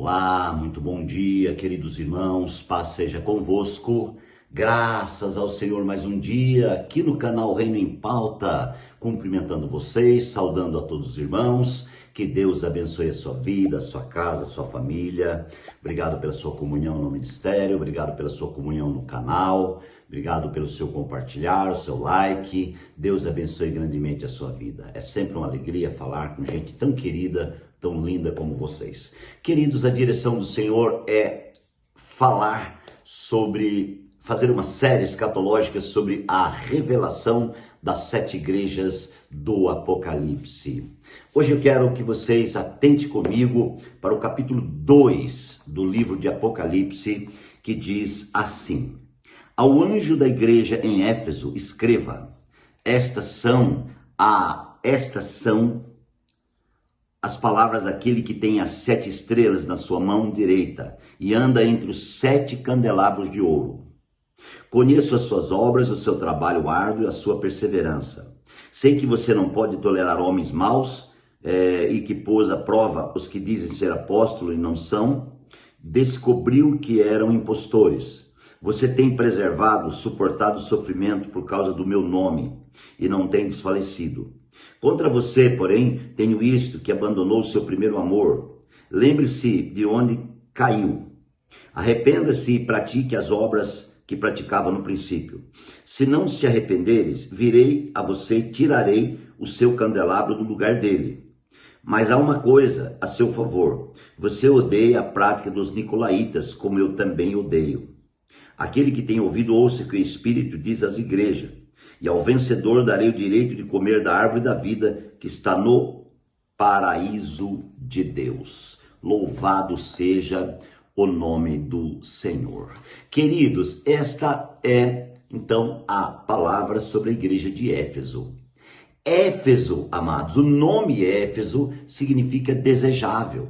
Olá, muito bom dia, queridos irmãos, paz seja convosco. Graças ao Senhor mais um dia aqui no canal Reino em Pauta, cumprimentando vocês, saudando a todos os irmãos. Que Deus abençoe a sua vida, a sua casa, a sua família. Obrigado pela sua comunhão no ministério, obrigado pela sua comunhão no canal, obrigado pelo seu compartilhar, o seu like. Deus abençoe grandemente a sua vida. É sempre uma alegria falar com gente tão querida, tão linda como vocês. Queridos, a direção do Senhor é falar sobre, fazer uma série escatológica sobre a revelação das 7 igrejas do Apocalipse. Hoje eu quero que vocês atentem comigo para o capítulo 2 do livro de Apocalipse, que diz assim: Ao anjo da igreja em Éfeso, escreva: estas são as palavras daquele que tem as 7 estrelas na sua mão direita e anda entre os 7 candelabros de ouro. Conheço as suas obras, o seu trabalho árduo e a sua perseverança. Sei que você não pode tolerar homens maus e que pôs à prova os que dizem ser apóstolos e não são. Descobriu que eram impostores. Você tem preservado, suportado o sofrimento por causa do meu nome e não tem desfalecido. Contra você, porém, tenho isto, que abandonou o seu primeiro amor. Lembre-se de onde caiu. Arrependa-se e pratique as obras que praticava no princípio. Se não se arrependeres, virei a você e tirarei o seu candelabro do lugar dele. Mas há uma coisa a seu favor. Você odeia a prática dos nicolaítas, como eu também odeio. Aquele que tem ouvido, ouça o que o Espírito diz às igrejas. E ao vencedor darei o direito de comer da árvore da vida que está no paraíso de Deus. Louvado seja o nome do Senhor. Queridos, esta é então a palavra sobre a igreja de Éfeso. Éfeso, amados, o nome Éfeso significa desejável.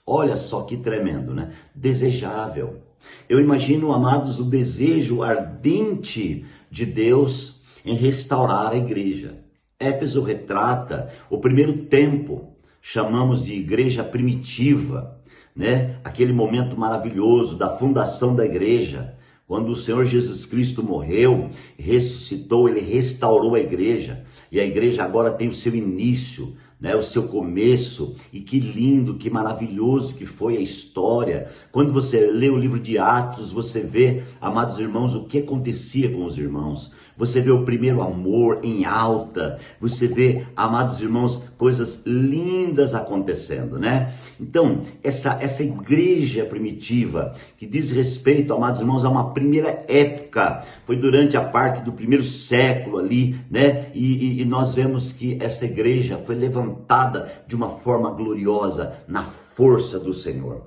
Olha só que tremendo, né? Desejável. Eu imagino, amados, o desejo ardente de Deus em restaurar a igreja. Éfeso retrata o primeiro tempo, chamamos de igreja primitiva, né? Aquele momento maravilhoso da fundação da igreja, quando o Senhor Jesus Cristo morreu, ressuscitou, ele restaurou a igreja, e a igreja agora tem o seu início, né, o seu começo. E que lindo, que maravilhoso que foi a história. Quando você lê o livro de Atos, você vê, amados irmãos, o que acontecia com os irmãos. Você vê o primeiro amor em alta, você vê, amados irmãos, coisas lindas acontecendo, né? Então, essa igreja primitiva, que diz respeito, amados irmãos, a uma primeira época, foi durante a parte do primeiro século ali, né? E nós vemos que essa igreja foi levantada de uma forma gloriosa, na força do Senhor.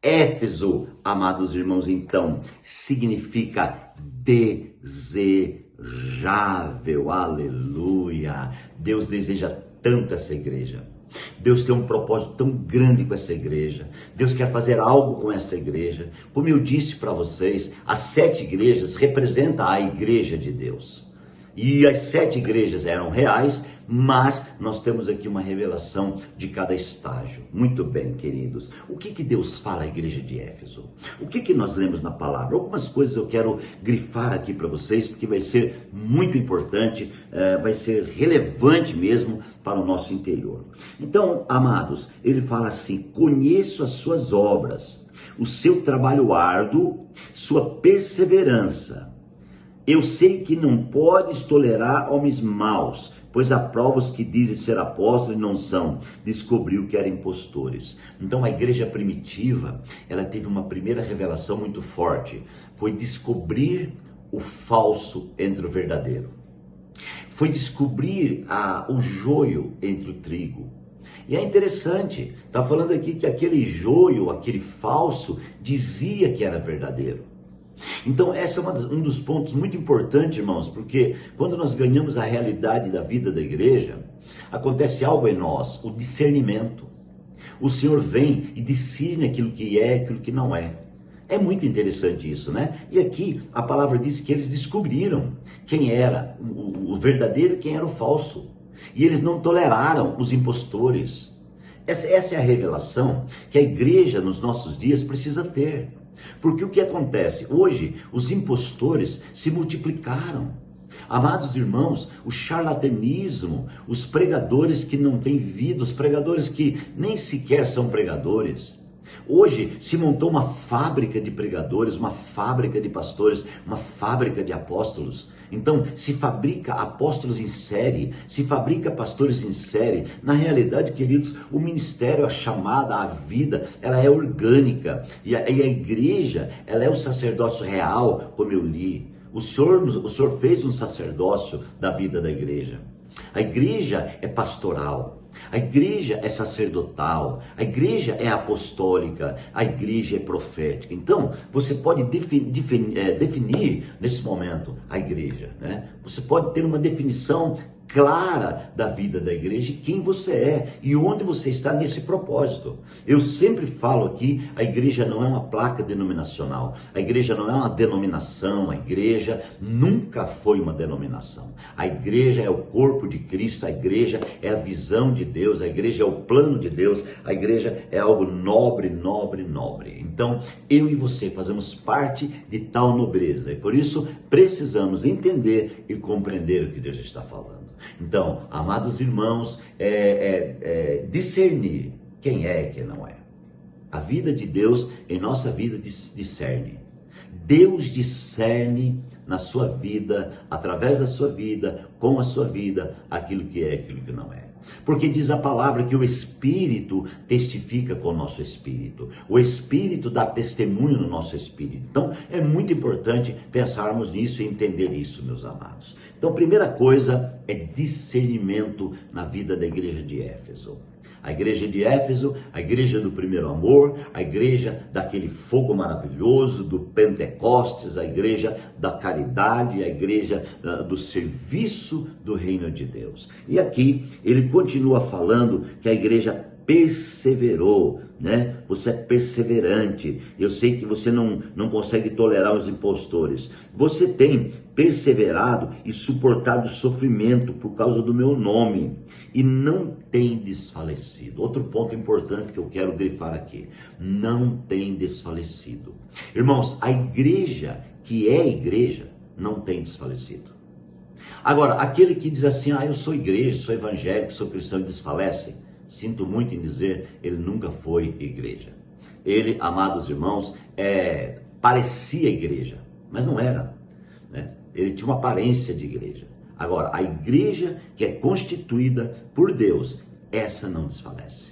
Éfeso, amados irmãos, então, significa desejável, aleluia. Deus deseja tanto essa igreja. Deus tem um propósito tão grande com essa igreja. Deus quer fazer algo com essa igreja. Como eu disse para vocês, as 7 igrejas representam a igreja de Deus. E as 7 igrejas eram reais, mas nós temos aqui uma revelação de cada estágio. Muito bem, queridos. O que Deus fala à igreja de Éfeso? O que nós lemos na palavra? Algumas coisas eu quero grifar aqui para vocês, porque vai ser muito importante, vai ser relevante mesmo para o nosso interior. Então, amados, ele fala assim: conheço as suas obras, o seu trabalho árduo, sua perseverança. Eu sei que não podes tolerar homens maus, pois há provas que dizem ser apóstolos e não são. Descobriu que eram impostores. Então a igreja primitiva, ela teve uma primeira revelação muito forte. Foi descobrir o falso entre o verdadeiro. Foi descobrir o joio entre o trigo. E é interessante, está falando aqui que aquele joio, aquele falso, dizia que era verdadeiro. Então esse é um dos pontos muito importantes, irmãos, porque quando nós ganhamos a realidade da vida da igreja, acontece algo em nós, o discernimento. O Senhor vem e discerne aquilo que é e aquilo que não é. É muito interessante isso, né? E aqui a palavra diz que eles descobriram quem era o verdadeiro e quem era o falso. E eles não toleraram os impostores. Essa é a revelação que a igreja nos nossos dias precisa ter. Porque o que acontece? Hoje, os impostores se multiplicaram. Amados irmãos, o charlatanismo, os pregadores que não têm vida, os pregadores que nem sequer são pregadores. Hoje se montou uma fábrica de pregadores, uma fábrica de pastores, uma fábrica de apóstolos. Então, se fabrica apóstolos em série, se fabrica pastores em série. Na realidade, queridos, o ministério, a chamada, a vida, ela é orgânica. E a igreja, ela é o sacerdócio real, como eu li. O Senhor fez um sacerdócio da vida da igreja. A igreja é pastoral. A igreja é sacerdotal, a igreja é apostólica, a igreja é profética. Então, você pode definir nesse momento a igreja, né? Você pode ter uma definição clara da vida da igreja, quem você é e onde você está nesse propósito. Eu sempre falo aqui, a igreja não é uma placa denominacional, a igreja não é uma denominação, a igreja nunca foi uma denominação. A igreja é o corpo de Cristo, a igreja é a visão de Deus, a igreja é o plano de Deus, a igreja é algo nobre, nobre, nobre. Então, eu e você fazemos parte de tal nobreza e por isso precisamos entender e compreender o que Deus está falando. Então, amados irmãos, discernir quem é e quem não é. A vida de Deus em nossa vida discerne. Deus discerne na sua vida, através da sua vida, com a sua vida, aquilo que é e aquilo que não é. Porque diz a palavra que o Espírito testifica com o nosso Espírito. O Espírito dá testemunho no nosso Espírito. Então, é muito importante pensarmos nisso e entender isso, meus amados. Então, a primeira coisa é discernimento na vida da igreja de Éfeso. A igreja de Éfeso, a igreja do primeiro amor, a igreja daquele fogo maravilhoso, do Pentecostes, a igreja da caridade, a igreja do serviço do reino de Deus. E aqui ele continua falando que a igreja perseverou, né? Você é perseverante. Eu sei que você não consegue tolerar os impostores. Você tem perseverado e suportado sofrimento por causa do meu nome e não tem desfalecido. Outro ponto importante que eu quero grifar aqui: não tem desfalecido. Irmãos, a igreja que é igreja não tem desfalecido. Agora, aquele que diz assim, eu sou igreja, sou evangélico, sou cristão e desfalece, sinto muito em dizer, ele nunca foi igreja. Ele, amados irmãos, parecia igreja, mas não era, né? Ele tinha uma aparência de igreja. Agora, a igreja que é constituída por Deus, essa não desfalece.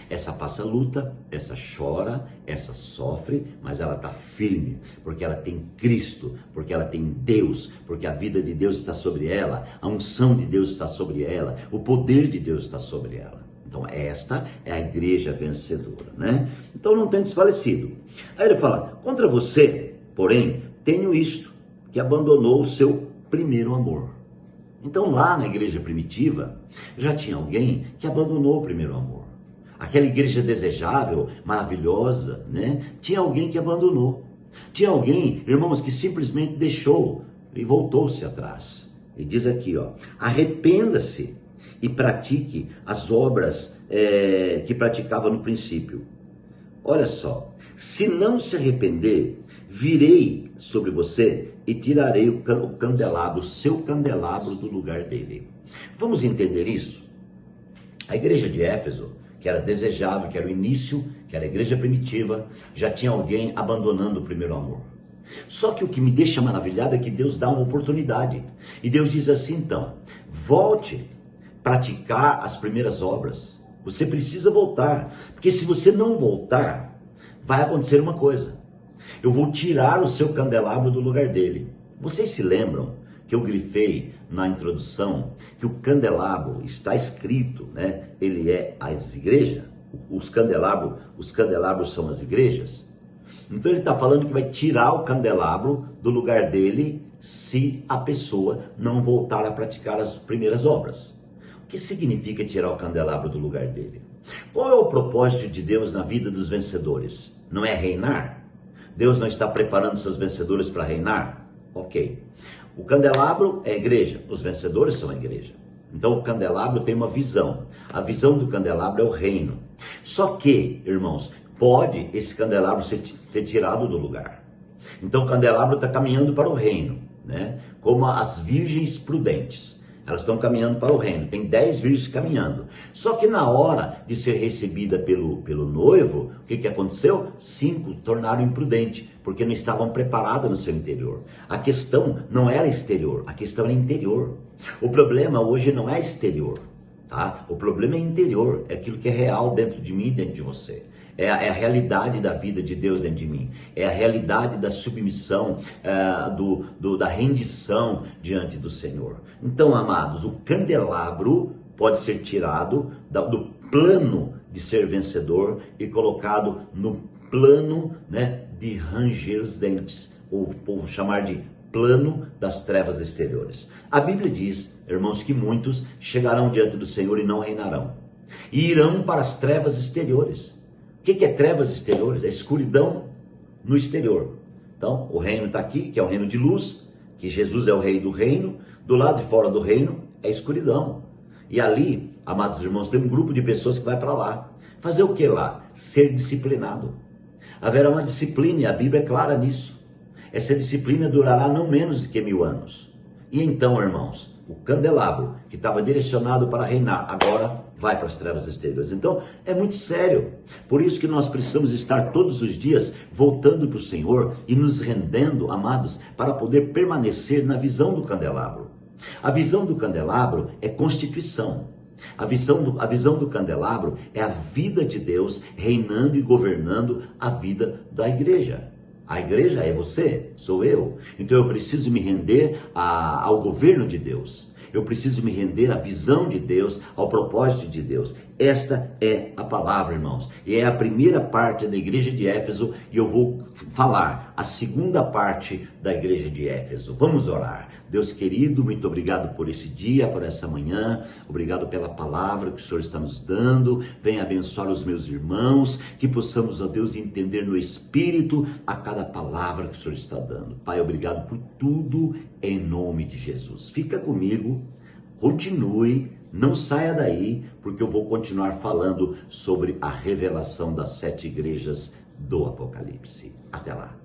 Essa passa luta, essa chora, essa sofre, mas ela está firme, porque ela tem Cristo, porque ela tem Deus, porque a vida de Deus está sobre ela, a unção de Deus está sobre ela, o poder de Deus está sobre ela. Então esta é a igreja vencedora, né? Então não tem desfalecido. Aí ele fala, contra você, porém, tenho isto, que abandonou o seu primeiro amor. Então lá na igreja primitiva, já tinha alguém que abandonou o primeiro amor. Aquela igreja desejável, maravilhosa, né? Tinha alguém que abandonou. Tinha alguém, irmãos, que simplesmente deixou e voltou-se atrás. E diz aqui, arrependa-se e pratique as obras que praticava no princípio. Olha só, se não se arrepender, virei sobre você e tirarei o candelabro, o seu candelabro do lugar dele. Vamos entender isso? A igreja de Éfeso, que era desejável, que era o início, que era a igreja primitiva, já tinha alguém abandonando o primeiro amor. Só que o que me deixa maravilhado é que Deus dá uma oportunidade. E Deus diz assim, então, volte a praticar as primeiras obras. Você precisa voltar, porque se você não voltar, vai acontecer uma coisa. Eu vou tirar o seu candelabro do lugar dele. Vocês se lembram que eu grifei na introdução que o candelabro está escrito, né? Ele é as igrejas. Os candelabros são as igrejas. Então ele está falando que vai tirar o candelabro do lugar dele se a pessoa não voltar a praticar as primeiras obras. O que significa tirar o candelabro do lugar dele? Qual é o propósito de Deus na vida dos vencedores? Não é reinar? Deus não está preparando seus vencedores para reinar? Ok. O candelabro é a igreja, os vencedores são a igreja. Então o candelabro tem uma visão. A visão do candelabro é o reino. Só que, irmãos, pode esse candelabro ser tirado do lugar. Então o candelabro está caminhando para o reino, né? Como as virgens prudentes. Elas estão caminhando para o reino. Tem 10 virgens caminhando. Só que na hora de ser recebida pelo noivo, o que aconteceu? 5 tornaram imprudente, porque não estavam preparadas no seu interior. A questão não era exterior, a questão era interior. O problema hoje não é exterior, tá? O problema é interior, é aquilo que é real dentro de mim e dentro de você. É a realidade da vida de Deus dentro de mim. É a realidade da submissão, da rendição diante do Senhor. Então, amados, o candelabro pode ser tirado do plano de ser vencedor e colocado no plano, né, de ranger os dentes, ou chamar de plano das trevas exteriores. A Bíblia diz, irmãos, que muitos chegarão diante do Senhor e não reinarão. E irão para as trevas exteriores. O que é trevas exteriores? É escuridão no exterior. Então, o reino está aqui, que é o reino de luz, que Jesus é o rei do reino. Do lado de fora do reino é escuridão. E ali, amados irmãos, tem um grupo de pessoas que vai para lá. Fazer o que lá? Ser disciplinado. Haverá uma disciplina, e a Bíblia é clara nisso. Essa disciplina durará não menos do que 1000 anos. E então, irmãos, o candelabro, que estava direcionado para reinar, agora vai para as trevas exteriores. Então, é muito sério. Por isso que nós precisamos estar todos os dias voltando para o Senhor e nos rendendo, amados, para poder permanecer na visão do candelabro. A visão do candelabro é constituição. A visão do candelabro é a vida de Deus reinando e governando a vida da igreja. A igreja é você, sou eu. Então eu preciso me render ao governo de Deus. Eu preciso me render à visão de Deus, ao propósito de Deus. Esta é a palavra, irmãos. E é a primeira parte da igreja de Éfeso e eu vou falar a segunda parte da igreja de Éfeso. Vamos orar. Deus querido, muito obrigado por esse dia, por essa manhã. Obrigado pela palavra que o Senhor está nos dando. Venha abençoar os meus irmãos, que possamos, ó Deus, entender no Espírito a cada palavra que o Senhor está dando. Pai, obrigado por tudo em nome de Jesus. Fica comigo, continue, não saia daí, porque eu vou continuar falando sobre a revelação das 7 igrejas do Apocalipse. Até lá.